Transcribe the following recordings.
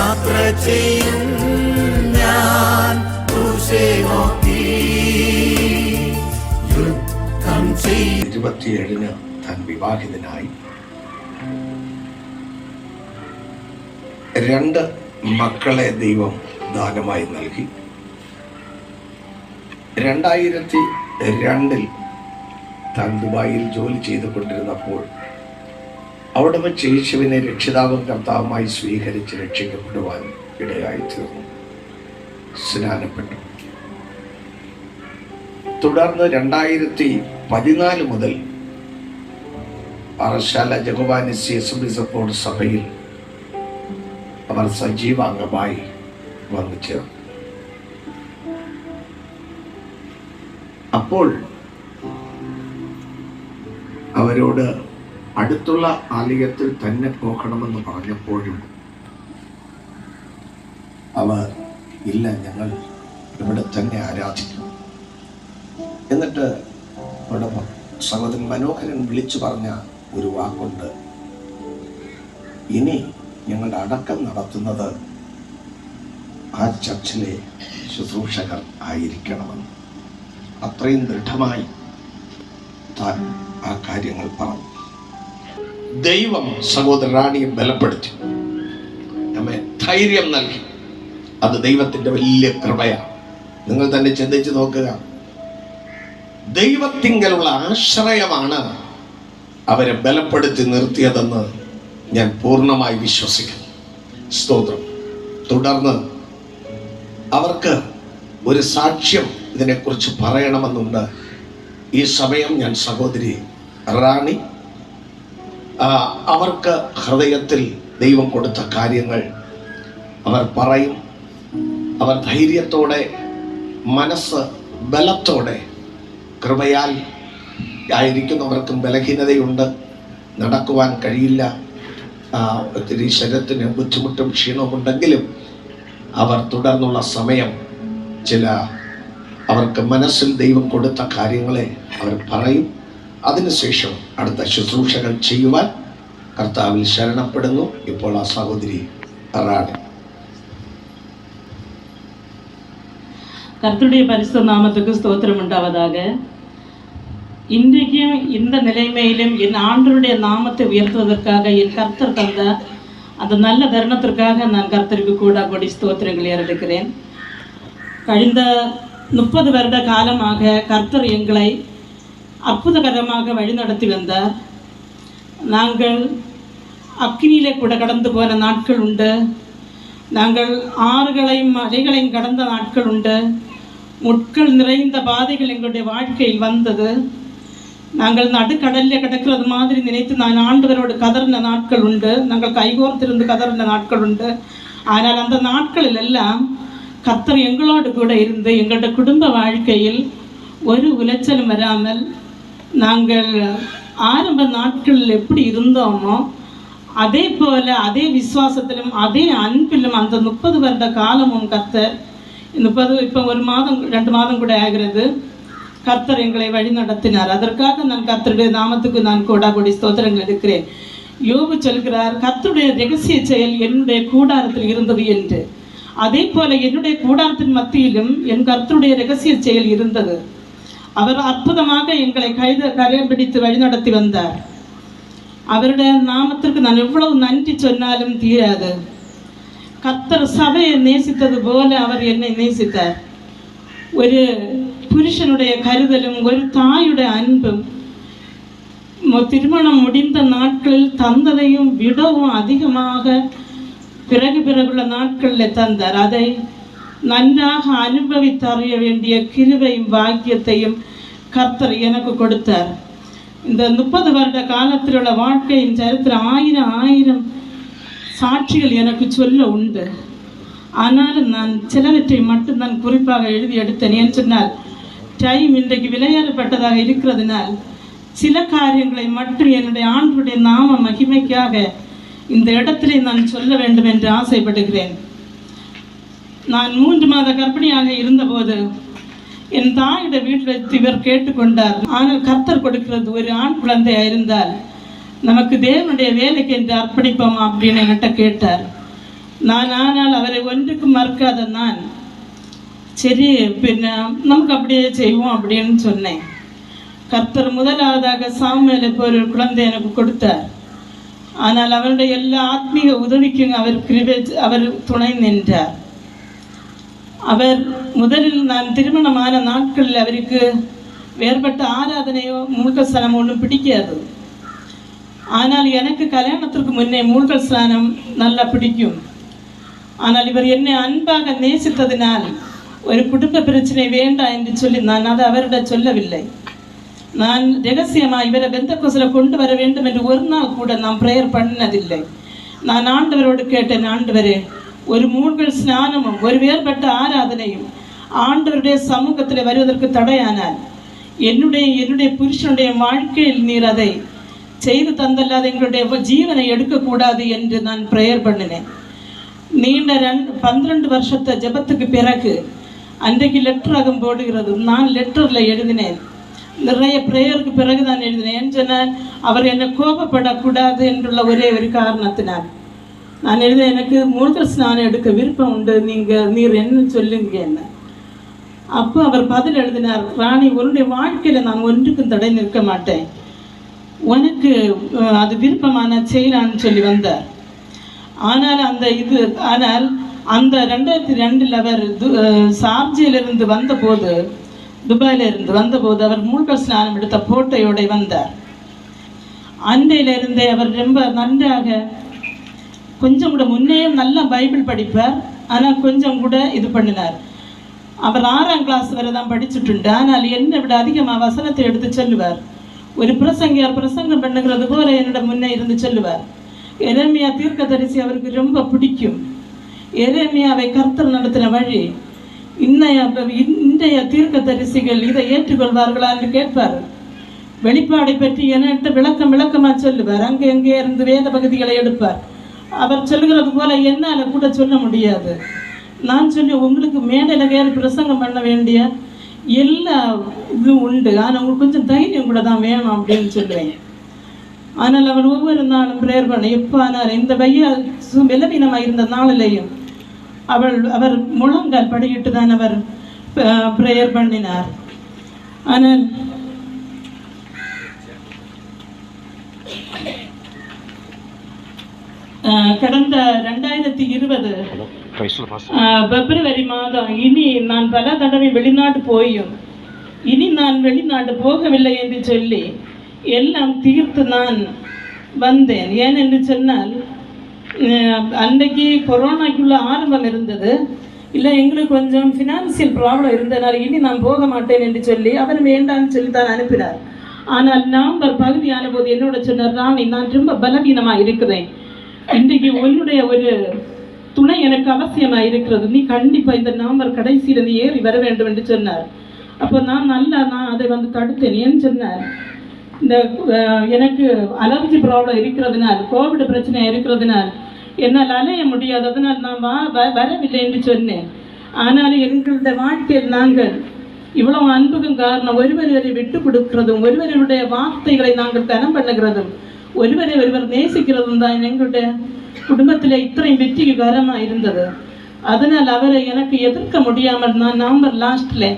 യാത്ര ചെയ്യും ഞാൻ ക്രൂശെ നോക്കി യുദ്ധം ചെയ്യും. 27 താൻ വിവാഹിതനായി. 2 മക്കളെ ദൈവം ദാനമായി നൽകി. 2002 താൻ ദുബായിൽ ജോലി ചെയ്തുകൊണ്ടിരുന്നപ്പോൾ അവിടെ വെച്ച് യേശുവിനെ രക്ഷിതാവും കർത്താവുമായി സ്വീകരിച്ച് രക്ഷിക്കപ്പെടുവാൻ ഇടയായി തീർന്നു. സ്നാനപ്പെട്ടു. തുടർന്ന് 2014 മുതൽ പാറശാല ജഗുവാനിസി അസംബ്ലി സപ്പോർട്ട് സഭയിൽ അവർ സജീവാംഗമായി വന്നു ചേർന്നു. അപ്പോൾ അവരോട് അടുത്തുള്ള ആലയത്തിൽ തന്നെ പോകണമെന്ന് പറഞ്ഞപ്പോഴും അവർ ഇല്ല, ഞങ്ങൾ ഇവിടെ തന്നെ ആരാധിക്കും. എന്നിട്ട് അവിടെ സഹോദരൻ മനോഹരൻ വിളിച്ചു പറഞ്ഞ ഒരു വാക്കുണ്ട്, ഇനി ഞങ്ങളുടെ അടക്കം നടത്തുന്നത് ആ ചർച്ചിലെ ശുശ്രൂഷകർ ആയിരിക്കണമെന്ന്. അത്രയും ദൃഢമായി താൻ ആ കാര്യങ്ങൾ പറഞ്ഞു. ദൈവം സഹോദര റാണിയെ ബലപ്പെടുത്തി, നമ്മെ ധൈര്യം നൽകി. അത് ദൈവത്തിന്റെ വലിയ കൃപയാണ്. നിങ്ങൾ തന്നെ ചിന്തിച്ചു നോക്കുക. ദൈവത്തിങ്കലുള്ള ആശ്രയമാണ് അവരെ ബലപ്പെടുത്തി നിർത്തിയതെന്ന് ഞാൻ പൂർണ്ണമായി വിശ്വസിക്കുന്നു. സ്തോത്രം. തുടർന്ന് അവർക്ക് ഒരു സാക്ഷ്യം ഇതിനെക്കുറിച്ച് പറയണമെന്നുണ്ട്. ഈ സമയം ഞാൻ സഹോദരി റാണി അവർക്ക് ഹൃദയത്തിൽ ദൈവം കൊടുത്ത കാര്യങ്ങൾ അവർ പറയും. അവർ ധൈര്യത്തോടെ, മനസ്സ് ബലത്തോടെ, കൃപയാൽ ആയിരിക്കുന്നവർക്കും ബലഹീനതയുണ്ട്, നടക്കുവാൻ കഴിയില്ല, ഒത്തിരി ശരീരത്തിന് ബുദ്ധിമുട്ടും ക്ഷീണവും ഉണ്ടെങ്കിലും അവർ തുടർന്നുള്ള സമയം അവർക്ക് മനസ്സിൽ ദൈവം കൊടുത്ത കാര്യങ്ങളെ അവർ പറയും. അതിനുശേഷം അടുത്ത ശുശ്രൂഷകൾ ചെയ്യുവാൻ കർത്താവിൽ ശരണപ്പെടുന്നു. ഇപ്പോൾ ആ സഹോദരി റാണി. கர்த்தருடைய பரிசுத்த நாமத்துக்கு ஸ்தோத்திரம் உண்டாவதாக. இன்றைக்கும் இந்த நிலைமையிலும் என் ஆண்டவருடைய நாமத்தை உயர்த்துவதற்காக என் கர்த்தர் தந்த அந்த நல்ல தருணத்திற்காக நான் கர்த்தருக்கு கூட கொடி ஸ்தோத்திரங்களை ஏறெடுக்கிறேன். கழிந்த 30 வருட காலமாக கர்த்தர் எங்களை அற்புதகரமாக வழிநடத்தி வந்தார். நாங்கள் அக்கினியிலே கூட கடந்து போன நாட்கள் உண்டு. நாங்கள் ஆறுகளையும் மலைகளையும் கடந்த நாட்கள் உண்டு. முட்கள் நிறைந்த பாதைகள் எங்களுடைய வாழ்க்கையில் வந்தது. நாங்கள் நடுக்கடலில் கிடக்கிறது மாதிரி நினைத்து நான் ஆண்டவரோடு கதறின நாட்கள் உண்டு. நாங்கள் கைகோர்த்திருந்து கதறின நாட்கள் உண்டு. ஆனால் அந்த நாட்களில் எல்லாம் கர்த்தர் எங்களோடு கூட இருந்து எங்களுடைய குடும்ப வாழ்க்கையில் ஒரு உளைச்சலும் வராமல் நாங்கள் ஆரம்ப நாட்களில் எப்படி இருந்தோமோ அதே போல அதே விசுவாசத்திலும் அதே அன்பிலும் அந்த 30 வருட காலமும் கர்த்தர் 30 இப்போ 1 மாதம் 2 மாதம் கூட ஆகிறது கர்த்தர் எங்களை வழி நடத்தினார். அதற்காக நான் கர்த்தருடைய நாமத்துக்கு நான் கோடாகோடி ஸ்தோத்திரங்கள் எடுக்கிறேன். யோபு சொல்கிறார், கர்த்தருடைய ரகசிய செயல் என்னுடைய கூடாரத்தில் இருந்தது என்று. அதே போல என்னுடைய கூடாரத்தின் மத்தியிலும் என் கர்த்தருடைய ரகசிய செயல் இருந்தது. அவர் அற்புதமாக எங்களை கரம் பிடித்து வழிநடத்தி வந்தார். அவருடைய நாமத்திற்கு நான் எவ்வளவு நன்றி சொன்னாலும் தீராது. கர்த்தர் சபையை நேசித்தது போல அவர் என்னை நேசித்தார். ஒரு புருஷனுடைய கருதலும் ஒரு தாயுடைய அன்பும் திருமணம் முடிந்த நாட்களில் தந்ததையும் விடவும் அதிகமாக பிறகுள்ள நாட்களில் தந்தார். அதை நன்றாக அனுபவித்தறிய வேண்டிய கிருபையும் பாக்கியத்தையும் கர்த்தர் எனக்கு கொடுத்தார். இந்த 30 வருட காலத்தில் உள்ள வாழ்க்கையின் சரித்திரம் 1000 சாட்சிகள் எனக்கு சொல்ல உண்டு. ஆனாலும் நான் சிலவற்றை மட்டும் நான் குறிப்பாக எழுதி எடுத்தேன். ஏன்னு சொன்னால் டைம் இன்றைக்கு விளையாடப்பட்டதாக இருக்கிறதுனால் சில காரியங்களை மட்டும் என்னுடைய ஆண்டவருடைய நாம மகிமைக்காக இந்த இடத்திலே நான் சொல்ல வேண்டும் என்று ஆசைப்படுகிறேன். நான் 3 மாத கர்ப்பிணியாக இருந்தபோது என் தாயுடைய வீட்டில் இவர் கேட்டுக்கொண்டார். ஆனால் கர்த்தர் கொடுக்கிறது ஒரு ஆண் குழந்தையா இருந்தால் நமக்கு தேவனுடைய வேலைக்கு என்று அர்ப்பணிப்போம் அப்படின்னு என்கிட்ட கேட்டார். ஆனால் அவரை ஒன்றுக்கும் மறக்காத நான் சரி நமக்கு அப்படியே செய்வோம் அப்படின்னு சொன்னேன். கர்த்தர் முதலாவதாக சாமுவேலை போய் ஒரு குழந்தை எனக்கு கொடுத்தார். ஆனால் அவருடைய எல்லா ஆத்மீக உதவிக்கும் அவர் துணை நின்றார். அவர் முதலில் நான் திருமணமான நாட்களில் அவருக்கு வேறுபட்ட ஆராதனையோ மூழ்கல் ஸ்நானம் ஒன்றும் பிடிக்காது. ஆனால் எனக்கு கல்யாணத்திற்கு முன்னே மூழ்கல் ஸ்நானம் நல்லா பிடிக்கும். ஆனால் இவர் என்னை அன்பாக நேசித்ததினால் ஒரு குடும்ப பிரச்சனை வேண்டாம் என்று சொல்லி நான் அதை அவரிடம் சொல்லவில்லை. நான் ரகசியமாக இவரை பெந்தகோஸ்தில் கொண்டு வர வேண்டும் என்று ஒரு நாள் கூட நான் ப்ரேயர் பண்ணதில்லை. நான் ஆண்டவரோடு கேட்டேன், ஆண்டவரே, ஒரு மூழ்கல் ஸ்நானமும் ஒரு வேறுபட்ட ஆராதனையும் ஆண்டவருடைய சமூகத்தில் வருவதற்கு தடையானால் என்னுடைய புருஷனுடைய வாழ்க்கையில் நீர் அதை செய்து தந்தல்லாத எங்களுடைய ஜீவனை எடுக்கக்கூடாது என்று நான் ப்ரேயர் பண்ணினேன். நீண்ட 12 வருஷத்தை ஜபத்துக்கு பிறகு அன்றைக்கு லெட்டராகம் போடுகிறது. நான் லெட்டரில் எழுதினேன், நிறைய ப்ரேயருக்கு பிறகு தான் எழுதினேன். சொன்னால் அவர் என்னை கோபப்படக்கூடாது என்றுள்ள ஒரே ஒரு காரணத்தினால் நான் எழுதினேன், எனக்கு மூழ்கல் ஸ்நானம் எடுக்க விருப்பம் உண்டு, நீர் என்ன சொல்லுங்க என்ன. அப்போ அவர் பதில் எழுதினார், ராணி, உன்னுடைய வாழ்க்கையில் நான் ஒன்றுக்கும் தடை நிற்க மாட்டேன், உனக்கு அது விருப்பமான செய்யலான்னு சொல்லி வந்தார். ஆனால் அந்த 2002 அவர் சார்ஜியிலிருந்து வந்தபோது, துபாயிலிருந்து வந்தபோது அவர் மூழ்கல் ஸ்நானம் எடுத்த போட்டையோட வந்தார். அன்றையிலிருந்தே அவர் ரொம்ப நன்றாக கொஞ்சம் கூட முன்னேயும் நல்லா பைபிள் படிப்பார். ஆனால் கொஞ்சம் கூட இது பண்ணினார். அவர் 6ஆம் கிளாஸ் வரை தான் படிச்சுட்டு, ஆனால் என்னை விட அதிகமாக வசனத்தை எடுத்து சொல்லுவார். ஒரு பிரசங்கியார் பிரசங்கம் பண்ணுகிறது போல என்னோட முன்னே இருந்து சொல்லுவார். எரேமியா தீர்க்கதரிசி அவருக்கு ரொம்ப பிடிக்கும். எரேமியாவை கர்த்தர் நடத்தின வழி இன்றைய தீர்க்கதரிசிகள் இதை ஏற்றுக்கொள்வார்களா என்று கேட்பார். வெளிப்பாடை பற்றி என்கிட்ட விளக்கமாக சொல்லுவார். அங்கே இருந்து வேத பகுதிகளை எடுப்பார். அவர் சொல்லுகிறது போல என்னால் கூட சொல்ல முடியாது. நான் சொல்லி உங்களுக்கு மேடையில் வேறு பிரசங்கம் பண்ண வேண்டிய எல்லா இதுவும் உண்டு, ஆனால் உங்களுக்கு கொஞ்சம் தைரியம் கூட தான் வேணும் அப்படின்னு சொல்லுவேன். ஆனால் அவர் ஒவ்வொரு நாளும் ப்ரேயர் பண்ண எப்போ ஆனால் இந்த பையா விலவீனமாக இருந்த நாளிலையும் அவர் முழங்கால் படிக்கிட்டு தான் அவர் ப்ரேயர் பண்ணினார். ஆனால் கடந்த 2020 பிப்ரவரி மாதம் இனி நான் பல தடவை வெளிநாடு போயும் இனி நான் வெளிநாடு போகவில்லை என்று சொல்லி எல்லாம் தீர்த்து நான் வந்தேன். ஏன் என்று சொன்னால் அன்றைக்கு கொரோனாக்குள்ள ஆரம்பம் இருந்தது. இல்லை, எங்களுக்கு கொஞ்சம் ஃபினான்சியல் ப்ராப்ளம் இருந்ததுனால இனி நான் போக மாட்டேன் என்று சொல்லி அவர் வேண்டான்னு சொல்லி தான் அனுப்பினார். ஆனால் நவம்பர் பகுதியான போது என்னோட சொன்னார், ராணி, நான் ரொம்ப பலவீனமாக இருக்கிறேன், இன்றைக்கு உன்னுடைய ஒரு துணை எனக்கு அவசியமாக இருக்கிறது, நீ கண்டிப்பாக இந்த நவம்பர் கடைசியில் நீ ஏறி வர வேண்டும் என்று சொன்னார். அப்போ நான் அதை தடுத்தேன். ஏன்னு சொன்னார், இந்த எனக்கு அலர்ஜி ப்ராப்ளம் இருக்கிறதுனால், கோவிட் பிரச்சனை இருக்கிறதுனால் என்னால் அலைய முடியாது, அதனால் நான் வரவில்லை என்று சொன்னேன். ஆனாலும் எங்களுடைய வாழ்க்கையில் நாங்கள் இவ்வளவு அன்புக்கும் காரணம் ஒருவரை விட்டு கொடுக்கிறதும், ஒருவருடைய வார்த்தைகளை நாங்கள் கனம் பண்ணுகிறதும், ஒருவர் நேசிக்கிறதும் தான் எங்களுடைய குடும்பத்தில் இத்தனை வெற்றிக்கு காரணமாக இருந்தது. அதனால் அவரை எனக்கு எதிர்க்க முடியாமல் நான் நவம்பர் லாஸ்ட்டில்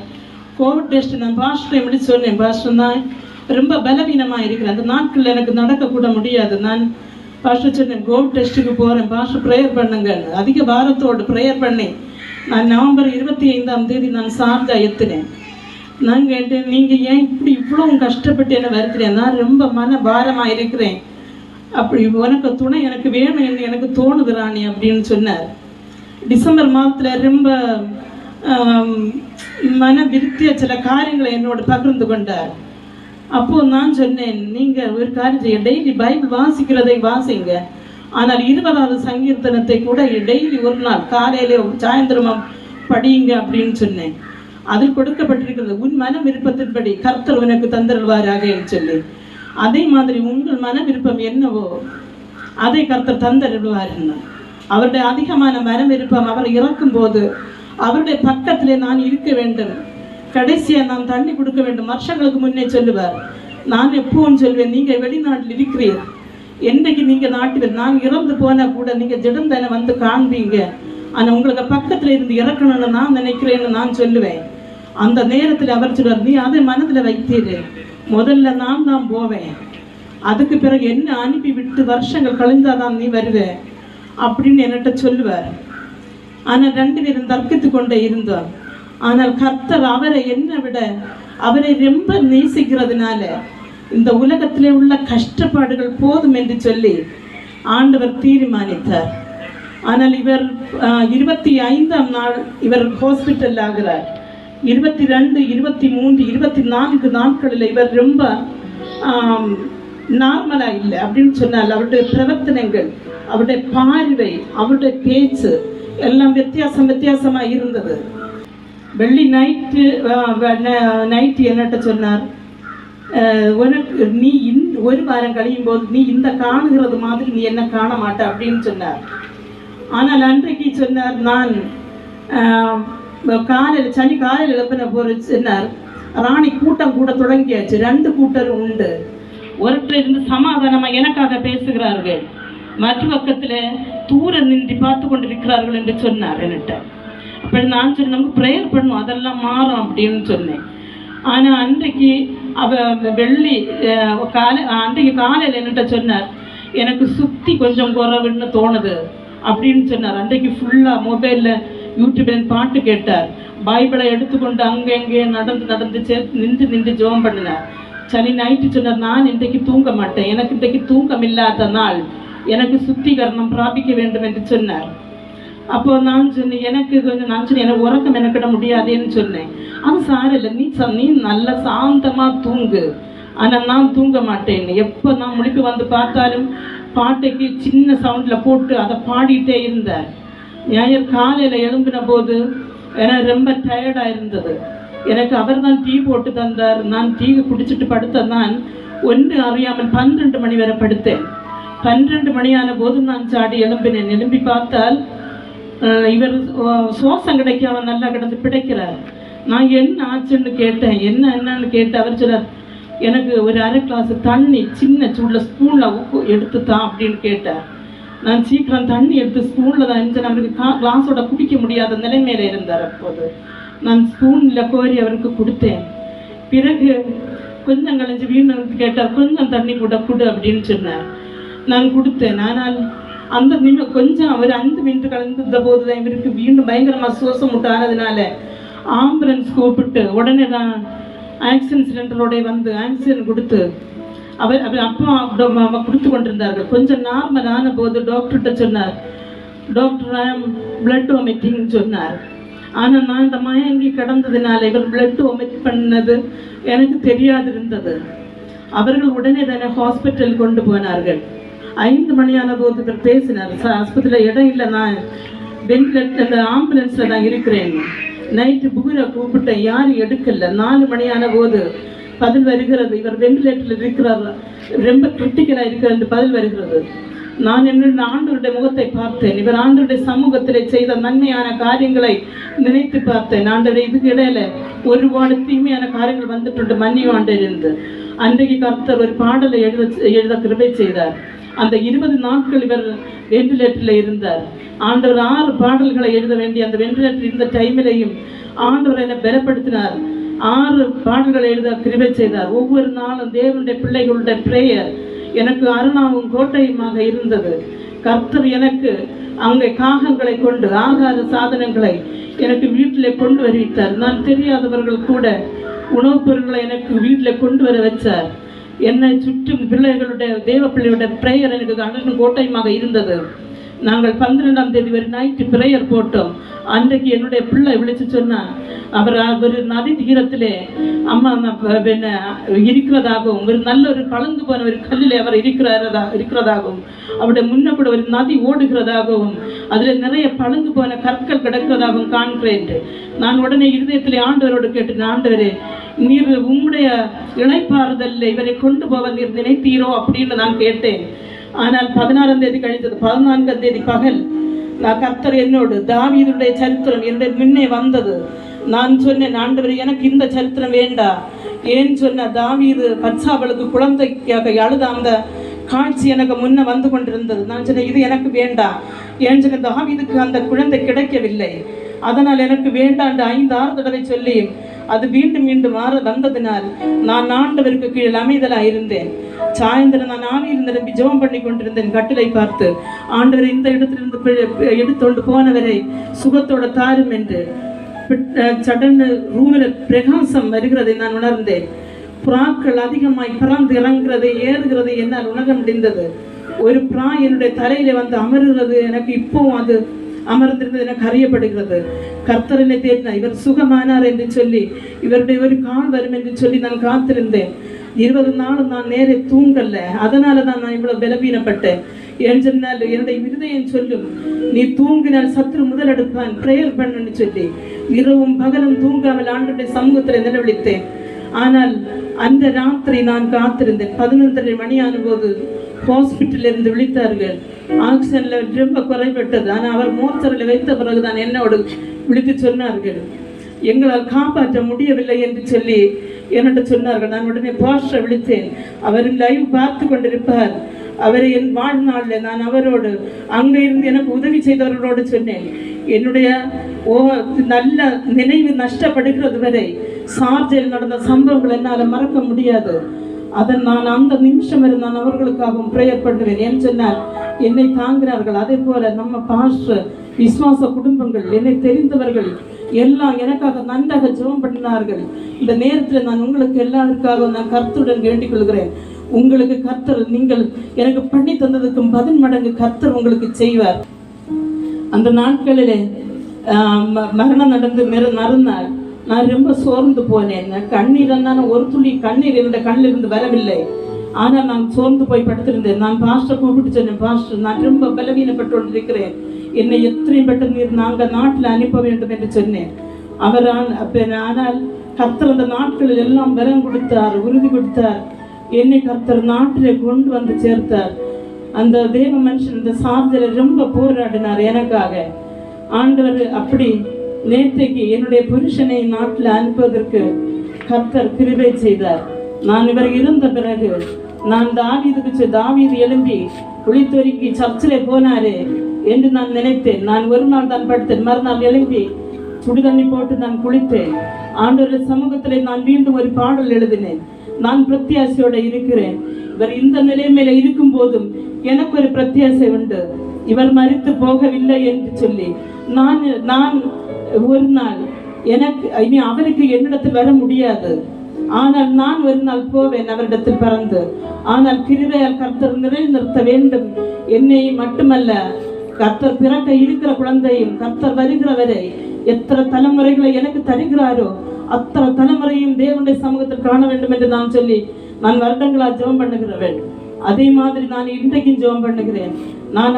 கோவிட் டெஸ்ட் நான் பாஸ்டரை முடிச்சு சொன்னேன், பாஸ்டர் தான் ரொம்ப பலவீனமாக இருக்கிறேன், அந்த நாட்களில் எனக்கு நடக்கக்கூட முடியாது. நான் பாஸ்டர் சொன்னேன், கோவிட் டெஸ்ட்டுக்கு போகிறேன், பாஸ்டர் ப்ரேயர் பண்ணுங்க. அதிக பாரத்தோடு ப்ரேயர் பண்ணி நான் நவம்பர் 25ஆம் தேதி நான் சார்ஜா எத்தினேன். நான் கேட்டேன், நீங்கள் ஏன் இப்படி இவ்வளோ கஷ்டப்பட்டு என்ன வருத்துறேன், நான் ரொம்ப மன பாரமாக இருக்கிறேன், அப்படி உனக்கு துணை எனக்கு வேணும் என்று எனக்கு தோணுது ராணி அப்படின்னு சொன்னார். டிசம்பர் மாதத்தில் ரொம்ப மன விருத்திய சில காரியங்களை என்னோட பகிர்ந்து கொண்டார். அப்போது நான் சொன்னேன், நீங்கள் ஒரு காரியம் செய்ய, டெய்லி பைபிள் வாசிக்கிறதை வாசிங்க, ஆனால் 20வது சங்கீர்த்தனத்தை கூட டெய்லி ஒரு நாள் காலையிலே சாயந்தரமாக படியுங்க அப்படின்னு சொன்னேன். அதில் கொடுக்கப்பட்டிருக்கிறது, உன் மன விருப்பத்தின்படி கர்த்தர் உனக்கு தந்தருவாராக என்று சொல்லி, அதே மாதிரி உங்கள் மன விருப்பம் என்னவோ அதை கர்த்தர் தந்தருவார். அவருடைய அதிகமான மன விருப்பம், அவர் இறக்கும் போது அவருடைய பக்கத்திலே நான் இருக்க வேண்டும், கடைசியாக நான் தண்ணி கொடுக்க வேண்டும். வருஷங்களுக்கு முன்னே சொல்லுவார், நான் எப்பவும் சொல்வேன், நீங்கள் வெளிநாட்டில் இருக்கிறீர், என்றைக்கு நீங்கள் நாட்டுவில் நான் இறந்து போனால் கூட நீங்கள் ஜெடம் தானே வந்து காண்பீங்க, ஆனால் உங்களுக்கு பக்கத்தில் இருந்து இறக்கணும்னு நான் நினைக்கிறேன்னு நான் சொல்லுவேன். அந்த நேரத்தில் அவர் சொல்வார், நீ அதை மனதில் வைத்தீரு, முதல்ல நான் தான் போவேன், அதுக்கு பிறகு என்ன அனுப்பி விட்டு வருஷங்கள் கழிந்தாதான் நீ வருவேன் அப்படின்னு என்கிட்ட சொல்லுவார். ஆனால் 2 பேரும் தர்க்கித்து கொண்டே இருந்தோம். ஆனால் கர்த்தர் அவரை என்னை விட அவரை ரொம்ப நேசிக்கிறதுனால இந்த உலகத்திலே உள்ள கஷ்டப்பாடுகள் போதும் என்று சொல்லி ஆண்டவர் தீர்மானித்தார். ஆனால் இவர் 25ஆம் நாள் இவர் ஹாஸ்பிட்டல் ஆகிறார். 22, 23, 24 நாட்களில் இவர் ரொம்ப நார்மலாக இல்லை அப்படின்னு சொன்னால் அவருடைய பிரவர்த்தனைகள், அவருடைய பார்வை, அவருடைய பேச்சு எல்லாம் வித்தியாசமாக இருந்தது. வெள்ளி நைட்டு என்னட்ட சொன்னார், உனக்கு நீ ஒரு வாரம் கழியும் போது நீ இந்த காணுகிறது மாதிரி நீ என்ன காண மாட்ட அப்படின்னு சொன்னார். ஆனால் அன்றைக்கு சொன்னார், நான் சனி காலையில் எழுப்பின போது சொன்னார், ராணி கூட்டம் கூட தொடங்கியாச்சு, 2 கூட்டர் உண்டு, ஒருத்தர் இருந்து சமாதானமாக எனக்காக பேசுகிறார்கள், மற்ற பக்கத்தில் தூர நின்று பார்த்து கொண்டிருக்கிறார்கள் என்று சொன்னார் என்கிட்ட. அப்படி நான் சொன்னேன், நமக்கு ப்ரேயர் பண்ணுவோம், அதெல்லாம் மாறும் அப்படின்னு சொன்னேன். ஆனால் அன்றைக்கு வெள்ளி அன்றைக்கு காலையில் என்கிட்ட சொன்னார், எனக்கு சுற்றி கொஞ்சம் குறைவுன்னு தோணுது அப்படின்னு சொன்னார். அன்றைக்கு ஃபுல்லாக மொபைலில் யூடியூப்ல பாட்டு கேட்டார், பைபிளை எடுத்துக்கொண்டு அங்கே நடந்து நின்று ஜெபம் பண்ணினார். சனி நைட்டு சொன்னார், நான் இன்றைக்கு தூங்க மாட்டேன், எனக்கு இன்றைக்கு தூக்கம் இல்லாத நாள், எனக்கு சுத்திகரணம் பிராபிக்க வேண்டும் என்று சொன்னார். அப்போ நான் சொன்னேன், எனக்கு உறக்கம் எனக்கிட முடியாதுன்னு சொன்னேன். அது சாரில்லை, நீ நல்ல சாந்தமாக தூங்கு, ஆனால் நான் தூங்க மாட்டேன். எப்போ நான் முழிப்பு வந்து பார்த்தாலும் பாட்டைக்கு சின்ன சவுண்டில் போட்டு அதை பாடிட்டே இருந்தார். ஞாயிறு காலையில் எழும்பின போது எனக்கு ரொம்ப டயர்டாக இருந்தது. எனக்கு அவர் தான் டீ போட்டு தந்தார். நான் டீ குடிச்சிட்டு படுத்ததான் ஒன்று அறியாமல் 12 மணி வரை படுத்தேன். 12 மணியான போது நான் சாடி எழும்பினேன். எழும்பி பார்த்தால் இவர் சுவாசம் கிடைக்காம நல்லா கிடந்து பிடைக்கிறார். நான் என்ன ஆச்சுன்னு கேட்டேன், என்னன்னு கேட்டு அவர் சொல்றார், எனக்கு ஒரு அரை கிளாஸ் தண்ணி சின்ன சூடில் ஸ்பூனில் உப்பு எடுத்து தான் அப்படின்னு கேட்டார். நான் சீக்கிரம் தண்ணி எடுத்து ஸ்பூனில் தான் இருந்துச்சு, நம்மளுக்கு கிளாஸோட குடிக்க முடியாத நிலைமையில இருந்தார். அப்போது நான் ஸ்பூனில் கோரி அவருக்கு கொடுத்தேன். பிறகு கொஞ்சம் கழிஞ்சு வீணு கேட்டார், கொஞ்சம் தண்ணி கூட கொடு அப்படின்னு சொன்னார். நான் கொடுத்தேன். ஆனால் அந்த கொஞ்சம் ஒரு 5 மினிட் கலந்துருந்த போது தான் இவருக்கு வீണ്ടുம் பயங்கரமாக சுவாசம் முட்டானதுனால ஆம்புலன்ஸ் கூப்பிட்டு உடனே தான் ஆக்சிஜன் சிலிண்டரோட வந்து ஆக்சிஜன் கொடுத்து அவர் அப்பா கொடுத்து கொண்டிருந்தார்கள். கொஞ்சம் நார்மலான போது டாக்டர்கிட்ட சொன்னார், டாக்டர் பிளட் ஒமிட்டிங்னு சொன்னார். ஆனால் நான் இந்த மயங்கி கிடந்ததுனால இவர் பிளட் ஒமிட் பண்ணது எனக்கு தெரியாது இருந்தது. அவர்கள் உடனே தானே ஹாஸ்பிட்டல் கொண்டு போனார்கள். 5 மணியான போது இவர் பேசினார், ஆஸ்பத்திரியில் இடம் இல்லை, நான் வென்டிலேட்டர் ஆம்புலன்ஸில் தான் இருக்கிறேன். நைட்டு புகரை கூப்பிட்டேன், யாரும் எடுக்கல. 4 மணியான போது பதில் வருகிறது, இவர் வென்டிலேட்டரில் இருக்கிறார், ரொம்ப கிரிட்டிக்கலாக இருக்கிறது பதில் வருகிறது. நான் என்னுடைய ஆண்டவருடைய முகத்தை பார்த்தேன். இவர் ஆண்டவருடைய சமூகத்தில் செய்த நன்மையான காரியங்களை நினைத்து பார்த்தேன். ஆண்டவரை இதுக்கு இடையில ஒருபாடு தீமையான காரியங்கள் வந்துட்டு மன்னியும் ஆண்டவர் இருந்து அன்றைக்கு கர்த்தர் ஒரு பாடலை எழுத கிருபை செய்தார். அந்த 20 நாட்கள் இவர் வென்டிலேட்டரில் இருந்தார். ஆண்டவர் 6 பாடல்களை எழுத வேண்டிய அந்த வென்டிலேட்டர் இருந்த டைமிலையும் ஆண்டவர் என்னை பலப்படுத்தினார். 6 பாடல்களை எழுத கிருபை செய்தார். ஒவ்வொரு நாளும் தேவனுடைய பிள்ளைகளுடைய பிரேயர் எனக்கு அருணாவும் கோட்டையுமாக இருந்தது. கர்த்தர் எனக்கு அங்கே காகங்களை கொண்டு ஆகார சாதனங்களை எனக்கு வீட்டில் கொண்டு வருவித்தார். நான் தெரியாதவர்கள் கூட உணவுப் பொருட்களை எனக்கு வீட்டில் கொண்டு வர வச்சார். என்னை சுற்றும் பிள்ளைகளுடைய தேவ பிள்ளையுடைய பிரேயர் எனக்கு அண்ணன் கோட்டையுமாக இருந்தது. நாங்கள் 12ஆம் தேதி ஒரு நைட்டு பிரேயர் போட்டோம். அன்றைக்கு என்னுடைய பிள்ளை விழிச்சு சொன்னான், அவர் நதி தீரத்திலே அம்மா இருக்கிறதாகவும் ஒரு நல்ல ஒரு கலந்து போன ஒரு கல்லில் அவர் இருக்கிறதாகவும் அவருடைய முன்ன கூட ஒரு நதி ஓடுகிறதாகவும் அதில் நிறைய பழங்கு போன கற்கள் கிடக்கிறதாகவும் காண்கிறேன். நான் உடனே இருதயத்திலே ஆண்டவரோடு கேட்டேன், ஆண்டவரே நீர் உம்முடைய இளைப்பாறுதல் இவரை கொண்டு போவ நீர் நினைத்தீரோ அப்படின்னு நான் கேட்டேன். ஆனால் 16ஆம் தேதி கழித்தது. 14ஆம் தேதி பகல் நான் கர்த்தர் என்னோடு தாவீதுடைய சரித்திரம் என்னுடைய முன்னே வந்தது. நான் சொன்னேன், ஆண்டவர் எனக்கு இந்த சரித்திரம் வேண்டாம். ஏன்னு சொன்ன தாவீது பத்சாபலுக்கு குழந்தைக்காக அழுத அந்த காட்சி எனக்கு முன்ன வந்து கொண்டிருந்தது. நான் சொன்னேன், இது எனக்கு வேண்டாம். ஏன் சொன்ன, தாவீதுக்கு அந்த குழந்தை கிடைக்கவில்லை, அதனால் எனக்கு வேண்டாண்டு 5-6 தடவை சொல்லி அது மீண்டும் மீண்டும் வந்ததினால் நான் ஆண்டவருக்கு கீழே அமைதலாக இருந்தேன். சாயந்தரம் நான் ஆவியில் நிரம்பி ஜெபம் பண்ணி கொண்டிருந்தேன். கட்டிலை பார்த்து, ஆண்டவர் இந்த இடத்திலிருந்து எடுத்துக்கொண்டு போனவரை சுகத்தோட தாரும் என்று சடன்னு ரூமில் பிரகாசம் வருகிறதை நான் உணர்ந்தேன். புறாக்கள் அதிகமாய் பறந்து இறங்குறதை ஏறுகிறதை என்னால் உணர முடிந்தது. ஒரு புறா என்னுடைய தலையில வந்து அமருகிறது. எனக்கு இப்பவும் அது அமர்ந்திருந்தது எனக்கு அறியப்படுகிறது. கர்த்தரனை தேடினார், இவர் சுகமானார் என்று சொல்லி, இவருடைய ஒரு கால் வரும் என்று சொல்லி நான் காத்திருந்தேன். 20 நாள் நான் நேரே தூங்கல. அதனால தான் நான் இவ்வளவு பலவீனப்பட்டேன். ஏன் சொன்னால் என்னுடைய இருதயம் சொல்லும், நீ தூங்கினால் சத்ரு முதலெடுப்பான், பிரேயர் பண்ணுன்னு சொல்லி இரவும் பகலும் தூங்காமல் ஆண்டுடைய சமூகத்தில் நிலவழித்தேன். ஆனால் அந்த ராத்திரி நான் காத்திருந்தேன். 11:30 மணி ஆனபோது ஹாஸ்பிட்டலில் இருந்து விழித்தார்கள். ஆக்சிஜன் லெவல் ரொம்ப குறைபட்டது. ஆனால் அவர் மோர்ச்சரில் வைத்த பிறகுதான் என்னோடு விழித்து சொன்னார்கள், எங்களால் காப்பாற்ற முடியவில்லை என்று சொல்லி என்னிட்ட சொன்னார்கள். நான் உடனே பாஸ்டரை விழித்தேன். அவர் லைவ் பார்த்து கொண்டிருப்பார். அவரை என் வாழ்நாளில் நான் அவரோடு அங்கே இருந்து எனக்கு உதவி செய்தவர்களோடு சொன்னேன், என்னுடைய நல்ல நினைவு நஷ்டப்படுகிறது வரை சார்ஜில் நடந்த சம்பவங்கள் என்னால் மறக்க முடியாது. அதை நான் அந்த நிமிஷம் வரை நான் அவர்களுக்காகவும் ப்ரேயர் பண்ணுவேன். ஏன்னு சொன்னால் என்னை தாங்கினார்கள். அதே போல நம்ம பாஸ்டர், விசுவாச குடும்பங்கள், என்னை தெரிந்தவர்கள் எல்லாம் எனக்காக நன்றாக ஜெபம் பண்ணினார்கள். இந்த நேரத்தில் நான் உங்களுக்கு எல்லாருக்காகவும் நான் கர்த்தருடன் வேண்டிக் கொள்கிறேன். உங்களுக்கு கர்த்தர், நீங்கள் எனக்கு பண்ணி தந்ததுக்கும் 10 மடங்கு கர்த்தர் உங்களுக்கு செய்வார். அந்த நாட்களிலே மரணம் நடந்து மறுநாள் நான் ரொம்ப சோர்ந்து போனேன். கண்ணீர் ஒரு துளி கண்ணீர் என்னுடைய கண்ணிலிருந்து வரவில்லை. ஆனால் நான் சோர்ந்து போய் படுத்திருந்தேன். நான் பாஸ்டர் கூப்பிட்டு சொன்னேன், பாஸ்டர் நான் ரொம்ப பலவீனப்பட்டு கொண்டிருக்கிறேன், என்னை எத்தனை பெற்ற நீர் நாங்கள் நாட்டில் அனுப்ப வேண்டும் என்று சொன்னேன். அவர் ஆனால் கர்த்தர் அந்த நாட்களில் எல்லாம் பலம் கொடுத்தார், உறுதி கொடுத்தார். என்னை கர்த்தர் நாட்டிலே கொண்டு வந்து சேர்த்தார். அந்த தேவ மனுஷன் இந்த சார்ஜில் ரொம்ப போராடினார் எனக்காக. ஆண்டவர் அப்படி நேற்றைக்கு என்னுடைய புருஷனை நாட்டில் அனுப்புவதற்கு கர்த்தர் கிருபை செய்தார். நான் இவர் இருந்த பிறகு நான் தாவீது எழும்பி குளித்தொருக்கி சர்ச்சில் போனாரே என்று நான் நினைத்தேன். நான் ஒரு நாள் தான் படுத்தேன், மறுநாள் எழும்பி சுடு தண்ணி போட்டு நான் குளித்தேன். ஆண்டவருடைய சமூகத்தில் நான் மீண்டும் ஒரு பாடல் எழுதினேன். நான் பிரத்தியாசையோட இருக்கிறேன். இவர் இந்த நிலைமையில இருக்கும் போதும் எனக்கு ஒரு பிரத்தியாசை உண்டு, இவர் மரித்து போகவில்லை என்று சொல்லி நான் ஒரு நாள் எனக்கு இனி அவருக்கு என்னிடத்தில் வர முடியாது, ஆனால் நான் ஒரு நாள் போவேன் அவரிடத்தில் பறந்து. ஆனால் கிருபையால் கர்த்தர் நிலைநிறுத்த வேண்டும் என்னை மட்டுமல்ல, கர்த்தர் பிறக்க இருக்கிற குழந்தையும் கர்த்தர் வருகிறவரை எத்தனை தலைமுறைகளை எனக்கு தருகிறாரோ அத்தனை தலைமுறையும் தேவனுடைய சமூகத்தில் காண வேண்டும் என்று நான் சொல்லி நான் வருடங்களாக ஜெபம் பண்ணுகிறவன். அதே மாதிரி நான் இன்றைக்கும் ஜெபம் பண்ணுகிறேன். நான்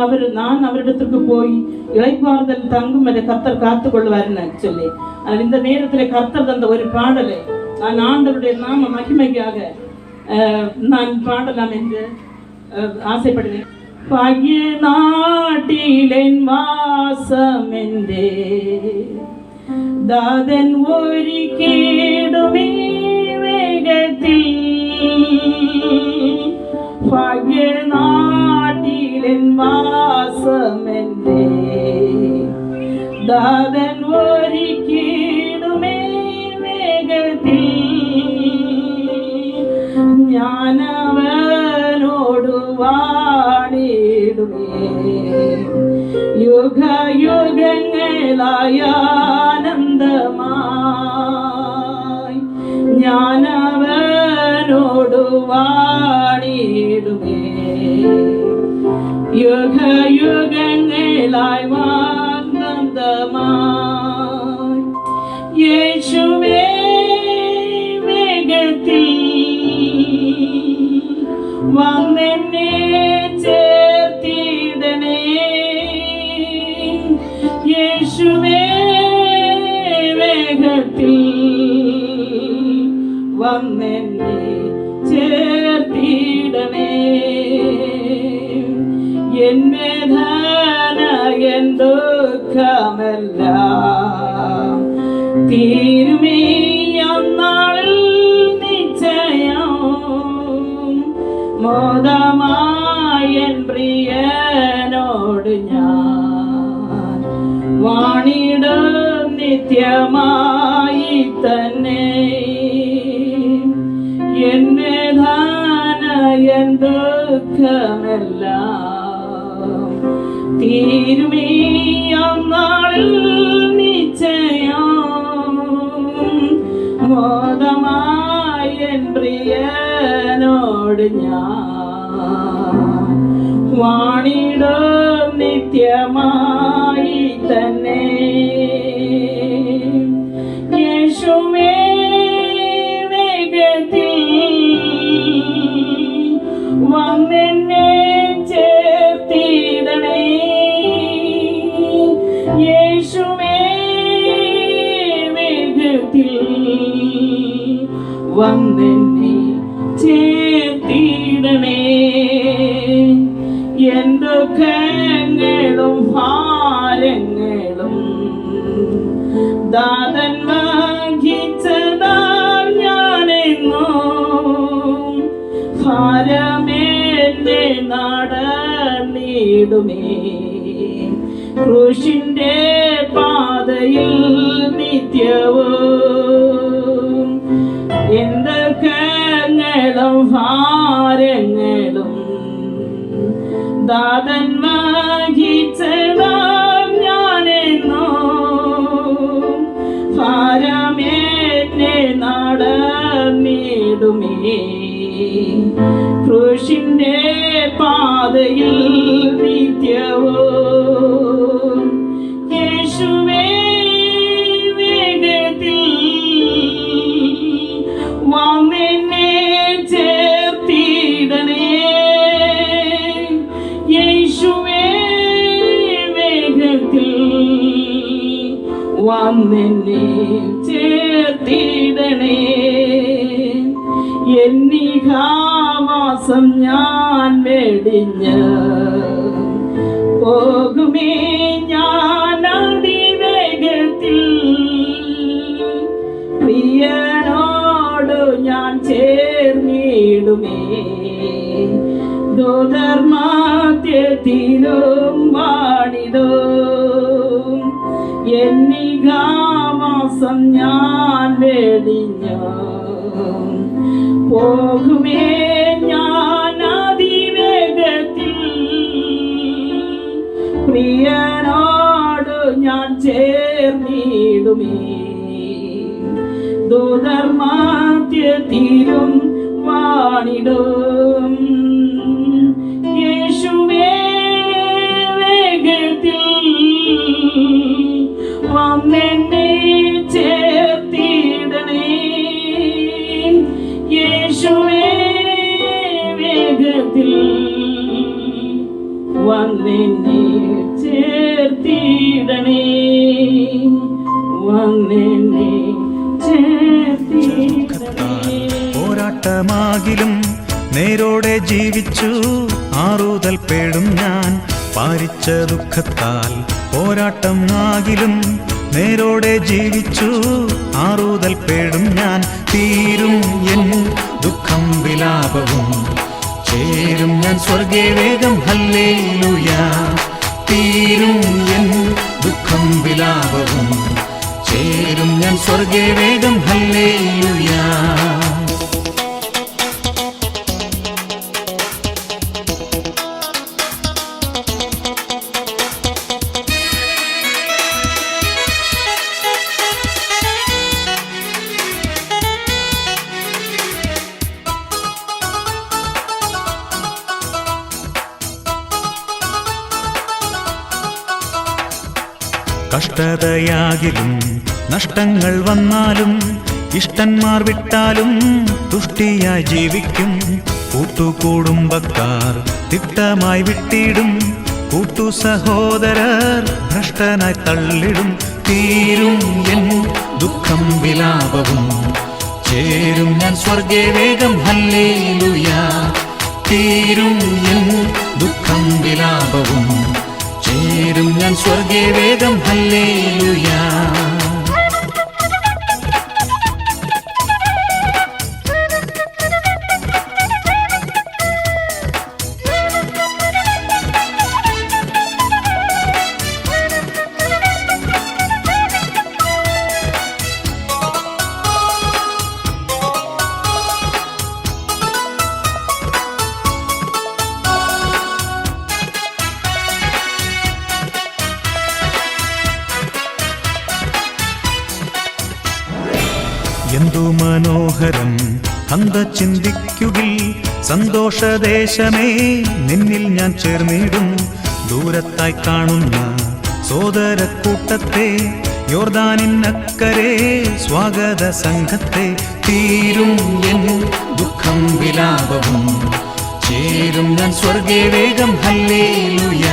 அவரிடத்திற்கு போய் இளைப்பாறுதல் தங்கும் என்ற கர்த்தர் காத்து கொள்வார்னு சொல்லி இந்த நேரத்தில் கர்த்தர் தந்த ஒரு பாடலை நான் ஆண்டவருடைய நாம மகிமைக்காக நான் பாடலாம் என்று ஆசைப்படுகிறேன். பகிய நாட்டிலென் வாசம் என்றே தாதன் ஒரு கேடுமே வேகத்தில், பகிய நாட்டிலென் வாசம் என்றே தாதன் ஒரு கேடுமே வேகத்தில், ஞானவனோடு வாடிடுவே யுக யுகங்களாய் ஆனந்தமாய், ஞானவனோடு வாடிடுவே யுக யுகங்களாய் ஆனந்தமாய். இயேசுவே வேகத்தில் വന്നെന്നെ ചേർത്തിടണേ, യേശുവേ വേഗത്തിൽ വന്നെന്നെ ചേർത്തിടണേ. എൻ വേദന എൻ ദുഃഖമെല്ലാം തീരുമേ അന്നാളിൽ നിശ്ചയം, മോദമാ നിത്യമായി തന്നെ എന്റെ ധാനയൻ ദുഃഖമെല്ലാം തീരുമേ അന്നാളിൽ നിശ്ചയം മോദമായൻ പ്രിയനോട് ഞാൻ വാണിടും നിത്യമായി തന്നെ യേശുവേ വേഗത്തിൽ വന്നെന്നെ ചേർത്തിടണേ യേശുവേ വേഗത്തിൽ വന്നെന്നെ ചേർത്തിടണേ എന്തൊക്കെങ്ങളും ഭാരങ്ങളും ദാതൻ വഹിച്ചതാൽ ഞാനെന്നും ഭാരമേന്റെ നടന്നിടുമേ ക്രൂശിന്റെ പാതയിൽ നിത്യവും എന്തൊക്കെങ്ങളും ഭാരങ്ങളും ദാതൻ വഹിച്ചതാൽ ഞാനെന്നും ഭാരമേന്നെ നടന്നിടുമേ ക്രൂശിന്റെ പാതയിൽ നിത്യവും യേശുവേ വേഗത്തിൽ വന്നെന്നെ ചേർത്തിടണേ യേശുവേ വേഗത്തിൽ വന്നെന്നെ ചേർത്തിടണേ എന്നിഹാവാസം ഞാൻ വെടിഞ്ഞ് പോകുമേ ഞാൻ അതിവേഗത്തിൽ പ്രിയനോട് ഞാൻ ചേർന്നിടുമേ ദുധർമാത്യത്തിലും വാണിതോ എന്നിഹാവാസം ഞാൻ വെടിഞ്ഞ് പോകുമേ ഞാൻ അതിവേഗത്തിൽ പ്രിയനോട് ഞാൻ ചേർന്നിടുമേ ദുധർമാത്യത്തിലും വാണിടും യേശുവേ വേഗത്തിൽ വന്നെന്നെ ചേർത്തിടണേ യേശുവേ വേഗത്തിൽ വന്നെന്നെ ചേർത്തിടണേ വന്നെന്നെ ചേർത്തിടണേ പോരാട്ടമാകിലും നേരോടെ ജീവിച്ചു ആറുതൽ പേടും ഞാൻ പാരിച്ച ദുഃഖത്താൽ പോരാട്ടം ആകിലും നേരോടെ ജീവിച്ചു ആറുതൽ പേടും ഞാൻ തീരും എൻ ദുഃഖം വിലാപവും ചേരും ഞാൻ സ്വർഗേ വേഗം ഹല്ലേലൂയ തീരും എൻ ദുഃഖം വിലാപവും ചേരും ഞാൻ സ്വർഗേ വേഗം ഹല്ലേലൂയ കഷ്ടതയാകിലും നഷ്ടങ്ങൾ വന്നാലും ഇഷ്ടന്മാർ വിട്ടാലും തുഷ്ടിയായി ജീവിക്കും കൂട്ടുകുടുംബക്കാർ തിട്ടമായി വിട്ടിടും കൂട്ടു സഹോദരർ ഭ്രഷ്ടനായി തള്ളിടും തീരും എൻ ദുഃഖം വിലാപവും ചേരും ഞാൻ സ്വർഗേ വേഗം ഹല്ലേലൂയ തീരും എൻ ദുഃഖം വിലാപവും ചേരും ഞാൻ സ്വർഗേ വേഗം ഹല്ലേലൂയ എന്തു മനോഹരം അന്ത ചിന്തിക്കുകിൽ സന്തോഷദേശമേ നിന്നിൽ ഞാൻ ചേർന്നിടും. ദൂരത്തായി കാണുന്ന സോദരക്കൂട്ടത്തെ യോർദാനിന്നക്കരെ സ്വാഗത സംഘത്തെ തീരും എൻ ദുഃഖം വിലാപവും ചേരും ഞാൻ സ്വർഗേ വേഗം ഹല്ലേലൂയ.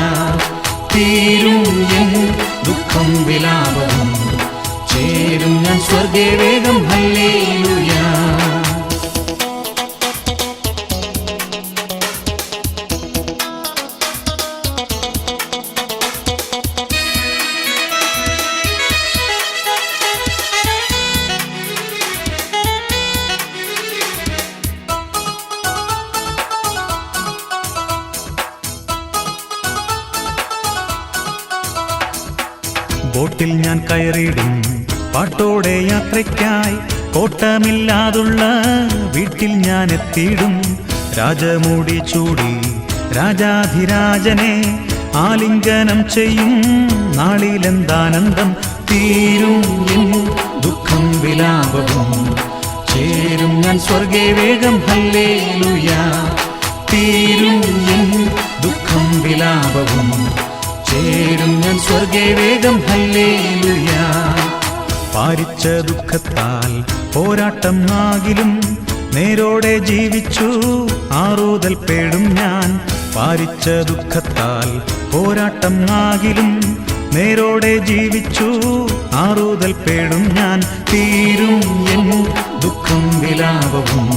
തീരും എൻ ദുഃഖം വിലാപവും ചേരും ഞാൻ സ്വർഗേ വേഗം ഹല്ലേലൂയ. ബോട്ടിൽ ഞാൻ കയറിയിടും പാട്ടോടെ യാത്രയ്ക്കായി, കോട്ടമില്ലാതുള്ള വീട്ടിൽ ഞാൻ എത്തിയിടും. രാജമൂടി ചൂടി രാജാധിരാജനെ ആലിംഗനം ചെയ്യും നാളിലെന്താനന്ദം. തീരും എൻ ദുഃഖം വിലാപവും ചേരും ഞാൻ സ്വർഗേ വേഗം ഹല്ലേലൂയ. തീരും എൻ ദുഃഖം വിലാപവും ചേരും ഞാൻ സ്വർഗേ വേഗം ഹല്ലേലൂയ. പാരിച്ച ദുഃഖത്താൽ പോരാട്ടം ആകിലും നേരോടെ ജീവിച്ചു ആറുതൽ പേടും ഞാൻ. പാരിച്ച ദുഃഖത്താൽ പോരാട്ടം ആകിലും നേരോടെ ജീവിച്ചു ആറുതൽ പേടും ഞാൻ. തീരും എൻ ദുഃഖം വിലാപവും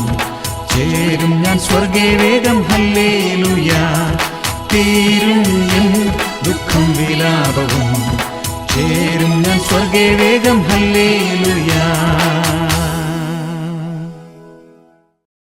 ചേരും ഞാൻ സ്വർഗേ വേഗം ഹല്ലേലൂയ. തീരും എൻ ദുഃഖം വിലാപവും ചേരും ഞാൻ സ്വർഗേ വേഗം ഹല്ലേലൂയ.